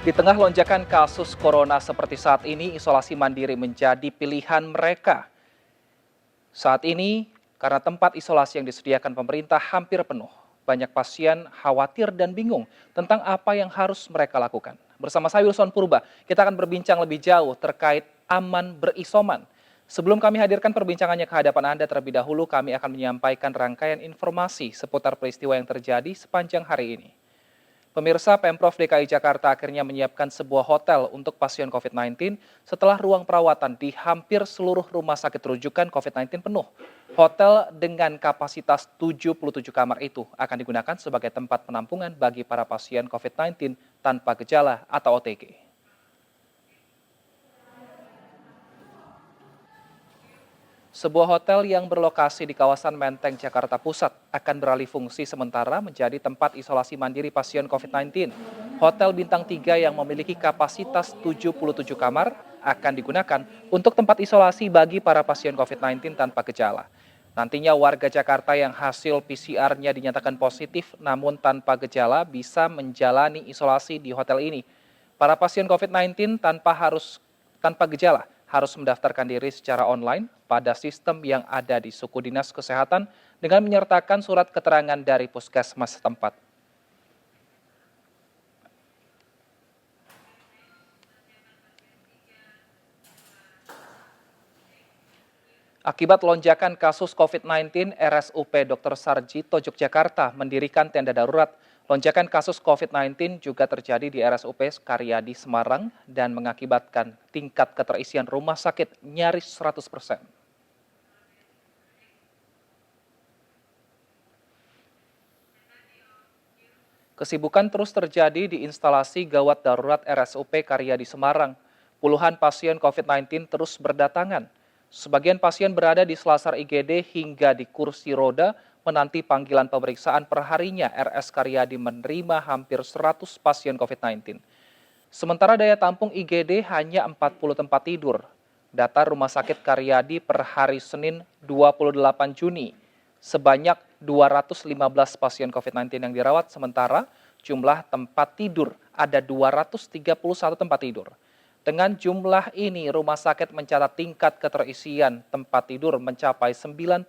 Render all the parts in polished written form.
Di tengah lonjakan kasus corona seperti saat ini, isolasi mandiri menjadi pilihan mereka. Saat ini, karena tempat isolasi yang disediakan pemerintah hampir penuh, banyak pasien khawatir dan bingung tentang apa yang harus mereka lakukan. Bersama saya Wilson Purba, kita akan berbincang lebih jauh terkait aman berisoman. Sebelum kami hadirkan perbincangannya ke hadapan Anda terlebih dahulu, kami akan menyampaikan rangkaian informasi seputar peristiwa yang terjadi sepanjang hari ini. Pemirsa, Pemprov DKI Jakarta akhirnya menyiapkan sebuah hotel untuk pasien COVID-19 setelah ruang perawatan di hampir seluruh rumah sakit rujukan COVID-19 penuh. Hotel dengan kapasitas 77 kamar itu akan digunakan sebagai tempat penampungan bagi para pasien COVID-19 tanpa gejala atau OTG. Sebuah hotel yang berlokasi di kawasan Menteng, Jakarta Pusat akan beralih fungsi sementara menjadi tempat isolasi mandiri pasien COVID-19. Hotel bintang 3 yang memiliki kapasitas 77 kamar akan digunakan untuk tempat isolasi bagi para pasien COVID-19 tanpa gejala. Nantinya warga Jakarta yang hasil PCR-nya dinyatakan positif namun tanpa gejala bisa menjalani isolasi di hotel ini. Para pasien COVID-19 tanpa gejala harus mendaftarkan diri secara online pada sistem yang ada di suku dinas kesehatan dengan menyertakan surat keterangan dari puskesmas setempat. Akibat lonjakan kasus COVID-19, RSUP Dr. Sarjito Yogyakarta mendirikan tenda darurat. Lonjakan kasus COVID-19 juga terjadi di RSUP Karyadi Semarang dan mengakibatkan tingkat keterisian rumah sakit nyaris 100%. Kesibukan terus terjadi di instalasi gawat darurat RSUP Karyadi Semarang. Puluhan pasien COVID-19 terus berdatangan. Sebagian pasien berada di selasar IGD hingga di kursi roda menanti panggilan pemeriksaan perharinya. RS Karyadi menerima hampir 100 pasien COVID-19. Sementara daya tampung IGD hanya 40 tempat tidur. Data Rumah Sakit Karyadi per hari Senin 28 Juni, sebanyak 215 pasien COVID-19 yang dirawat, sementara jumlah tempat tidur ada 231 tempat tidur. Dengan jumlah ini, rumah sakit mencatat tingkat keterisian tempat tidur mencapai 95%.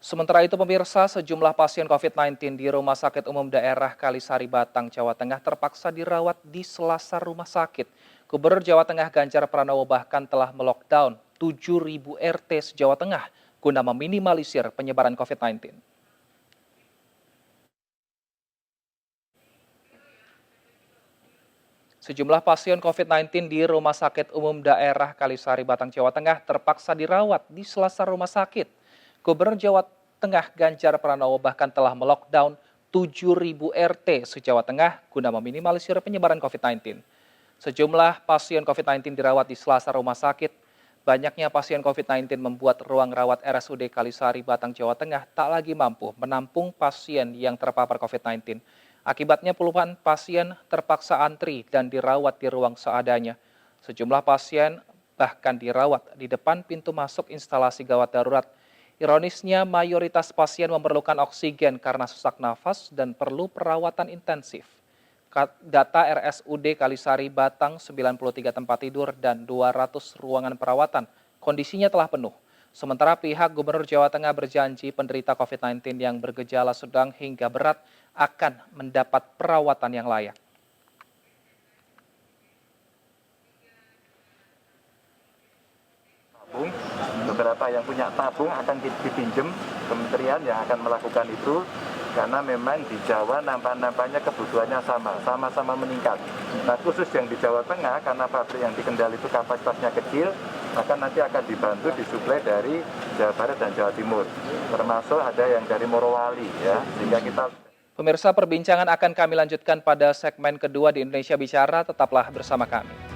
Sementara itu, pemirsa, sejumlah pasien COVID-19 di Rumah Sakit Umum Daerah Kalisari Batang, Jawa Tengah terpaksa dirawat di selasar rumah sakit. Gubernur Jawa Tengah Ganjar Pranowo bahkan telah melockdown 7.000 RT se-Jawa Tengah guna meminimalisir penyebaran COVID-19. Sejumlah pasien COVID-19 di Rumah Sakit Umum Daerah Kalisari Batang, Jawa Tengah terpaksa dirawat di selasar rumah sakit. Gubernur Jawa Tengah Ganjar Pranowo bahkan telah melockdown 7.000 RT se-Jawa Tengah guna meminimalisir penyebaran COVID-19. Sejumlah pasien COVID-19 dirawat di selasar rumah sakit. Banyaknya pasien COVID-19 membuat ruang rawat RSUD Kalisari Batang, Jawa Tengah tak lagi mampu menampung pasien yang terpapar COVID-19. Akibatnya puluhan pasien terpaksa antri dan dirawat di ruang seadanya. Sejumlah pasien bahkan dirawat di depan pintu masuk instalasi gawat darurat. Ironisnya, mayoritas pasien memerlukan oksigen karena sesak nafas dan perlu perawatan intensif. Data RSUD Kalisari Batang, 93 tempat tidur dan 200 ruangan perawatan, kondisinya telah penuh. Sementara pihak Gubernur Jawa Tengah berjanji penderita COVID-19 yang bergejala sedang hingga berat akan mendapat perawatan yang layak. Beberapa yang punya tabung akan dipinjam kementerian yang akan melakukan itu, karena memang di Jawa nampaknya kebutuhannya sama-sama meningkat. Nah, khusus yang di Jawa Tengah, karena pabrik yang di Kendal itu kapasitasnya kecil, maka nanti akan dibantu disuplai dari Jawa Barat dan Jawa Timur, termasuk ada yang dari Morowali, ya, sehingga kita. Pemirsa, perbincangan akan kami lanjutkan pada segmen kedua di Indonesia Bicara, tetaplah bersama kami.